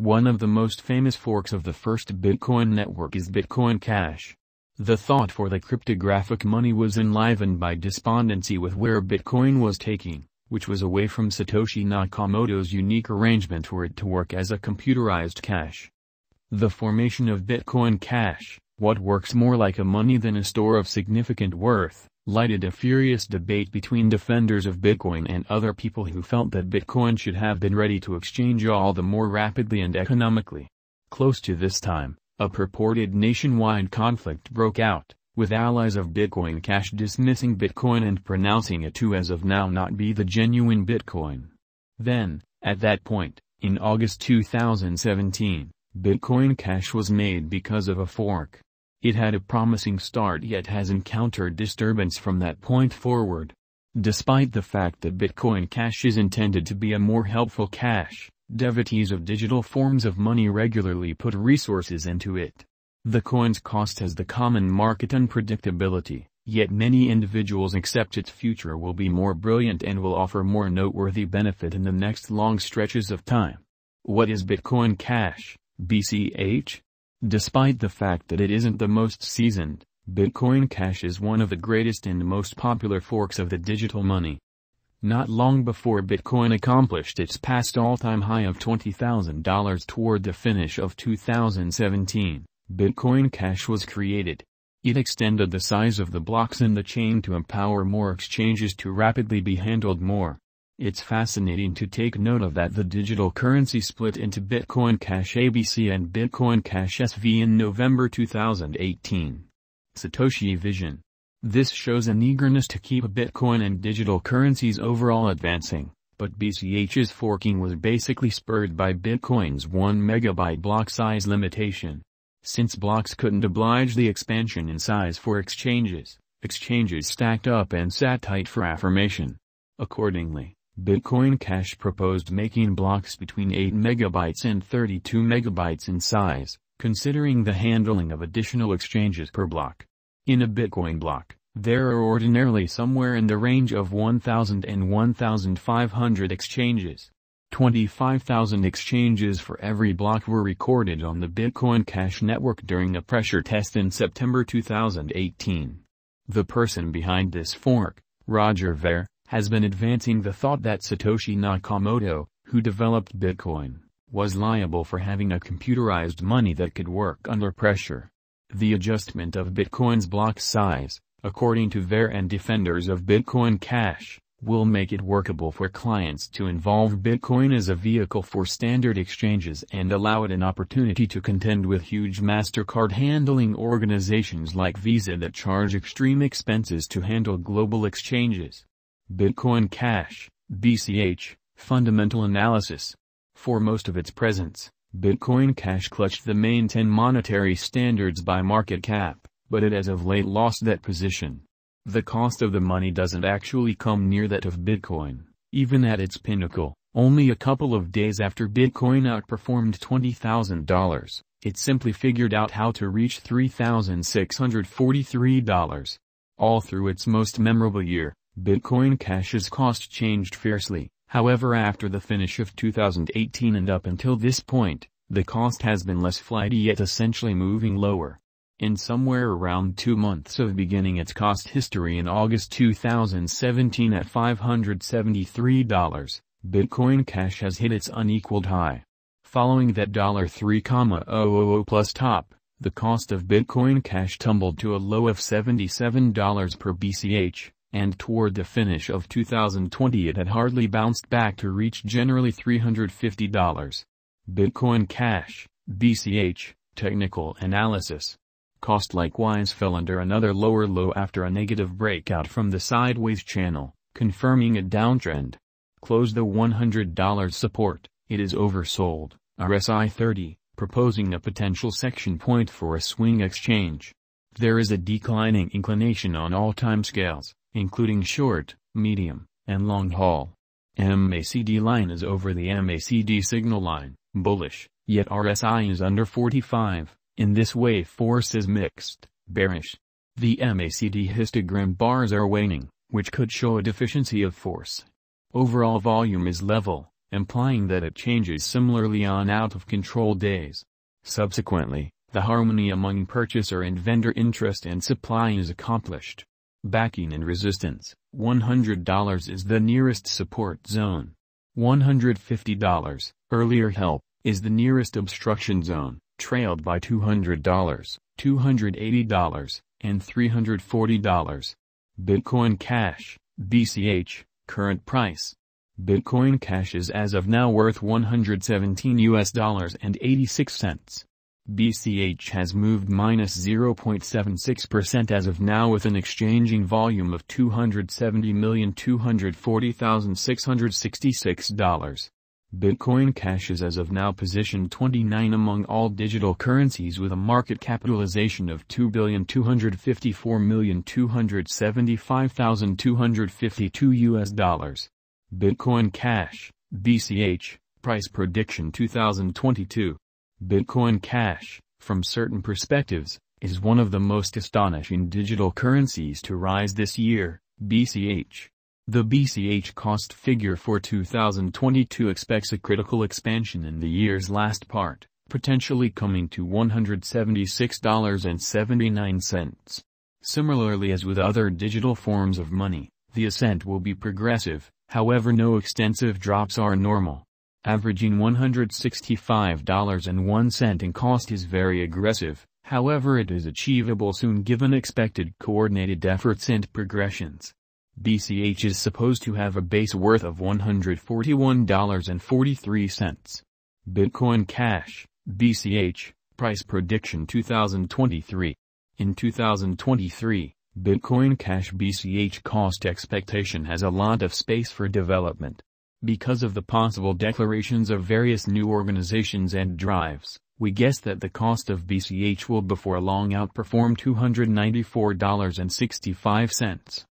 One of the most famous forks of the first Bitcoin network is Bitcoin Cash. The thought for the cryptographic money was enlivened by despondency with where Bitcoin was taking, which was away from Satoshi Nakamoto's unique arrangement for it to work as a computerized cash. The formation of Bitcoin Cash, what works more like a money than a store of significant worth, lighted a furious debate between defenders of Bitcoin and other people who felt that Bitcoin should have been ready to exchange all the more rapidly and economically. Close to this time, a purported nationwide conflict broke out, with allies of Bitcoin Cash dismissing Bitcoin and pronouncing it to as of now not be the genuine Bitcoin. Then, at that point, in August 2017, Bitcoin Cash was made because of a fork. It had a promising start yet has encountered disturbance from that point forward. Despite the fact that Bitcoin Cash is intended to be a more helpful cash, devotees of digital forms of money regularly put resources into it. The coin's cost has the common market unpredictability, yet many individuals accept its future will be more brilliant and will offer more noteworthy benefit in the next long stretches of time. What is Bitcoin Cash, BCH? Despite the fact that it isn't the most seasoned, Bitcoin Cash is one of the greatest and most popular forks of the digital money. Not long before Bitcoin accomplished its past all-time high of $20,000 toward the finish of 2017, Bitcoin Cash was created. It extended the size of the blocks in the chain to empower more exchanges to rapidly be handled more. It's fascinating to take note of that the digital currency split into Bitcoin Cash ABC and Bitcoin Cash SV in November 2018. Satoshi Vision. This shows an eagerness to keep Bitcoin and digital currencies overall advancing, but BCH's forking was basically spurred by Bitcoin's 1 megabyte block size limitation. Since blocks couldn't oblige the expansion in size for exchanges stacked up and sat tight for affirmation. Accordingly, Bitcoin Cash proposed making blocks between 8 megabytes and 32 megabytes in size, considering the handling of additional exchanges per block. In a Bitcoin block, there are ordinarily somewhere in the range of 1,000 and 1,500 exchanges. 25,000 exchanges for every block were recorded on the Bitcoin Cash network during a pressure test in September 2018. The person behind this fork, Roger Ver, has been advancing the thought that Satoshi Nakamoto, who developed Bitcoin, was liable for having a computerized money that could work under pressure. The adjustment of Bitcoin's block size, according to Ver and defenders of Bitcoin Cash, will make it workable for clients to involve Bitcoin as a vehicle for standard exchanges and allow it an opportunity to contend with huge MasterCard handling organizations like Visa that charge extreme expenses to handle global exchanges. Bitcoin Cash, BCH, Fundamental Analysis. For most of its presence, Bitcoin Cash clutched the main 10 monetary standards by market cap, but it has of late lost that position. The cost of the money doesn't actually come near that of Bitcoin, even at its pinnacle. Only a couple of days after Bitcoin outperformed $20,000, it simply figured out how to reach $3,643. All through its most memorable year, Bitcoin Cash's cost changed fiercely. However, after the finish of 2018 and up until this point, the cost has been less flighty yet essentially moving lower. In somewhere around 2 months of beginning its cost history in August 2017 at $573, Bitcoin Cash has hit its unequaled high. Following that $3,000 plus top, the cost of Bitcoin Cash tumbled to a low of $77 per BCH. And toward the finish of 2020 it had hardly bounced back to reach generally $350. Bitcoin Cash, BCH, Technical Analysis. Cost likewise fell under another lower low after a negative breakout from the sideways channel, confirming a downtrend. Closed the $100 support, it is oversold, RSI 30, proposing a potential section point for a swing exchange. There is a declining inclination on all time scales, including short, medium, and long haul. MACD line is over the MACD signal line, bullish, yet RSI is under 45. In this way force is mixed, bearish. The MACD histogram bars are waning, which could show a deficiency of force. Overall volume is level, implying that it changes similarly on out-of-control days. Subsequently, the harmony among purchaser and vendor interest and supply is accomplished. Backing and resistance: $100 is the nearest support zone. $150, earlier help, is the nearest obstruction zone, trailed by $200, $280, and $340. Bitcoin Cash, BCH, current price. Bitcoin Cash is as of now worth $117 and 86 cents. BCH has moved -0.76% as of now with an exchanging volume of $270,240,666. Bitcoin Cash is as of now positioned 29 among all digital currencies with a market capitalization of $2,254,275,252. Bitcoin Cash, BCH, price prediction 2022. Bitcoin Cash, from certain perspectives, is one of the most astonishing digital currencies to rise this year. BCH. The BCH cost figure for 2022 expects a critical expansion in the year's last part, potentially coming to $176.79. Similarly as with other digital forms of money, the ascent will be progressive, however no extensive drops are normal. Averaging $165.01 in cost is very aggressive, however it is achievable soon given expected coordinated efforts and progressions. BCH is supposed to have a base worth of $141.43. Bitcoin Cash, BCH, price prediction 2023. In 2023, Bitcoin Cash BCH cost expectation has a lot of space for development. Because of the possible declarations of various new organizations and drives, we guess that the cost of BCH will before long outperform $294.65.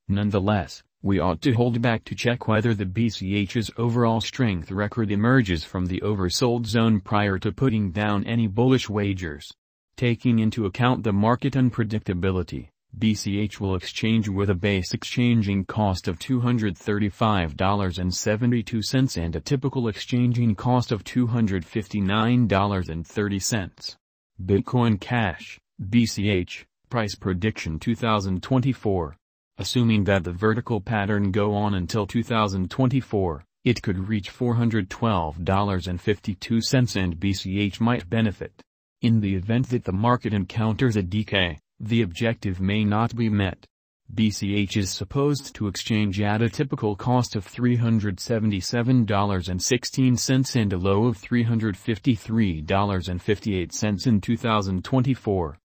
Nonetheless, we ought to hold back to check whether the BCH's overall strength record emerges from the oversold zone prior to putting down any bullish wagers. Taking into account the market unpredictability, BCH will exchange with a base exchanging cost of $235.72 and a typical exchanging cost of $259.30. Bitcoin Cash, BCH, price prediction 2024. Assuming that the vertical pattern go on until 2024, it could reach $412.52 and BCH might benefit. In the event that the market encounters a decay, the objective may not be met. BCH is supposed to exchange at a typical cost of $377.16 and a low of $353.58 in 2024.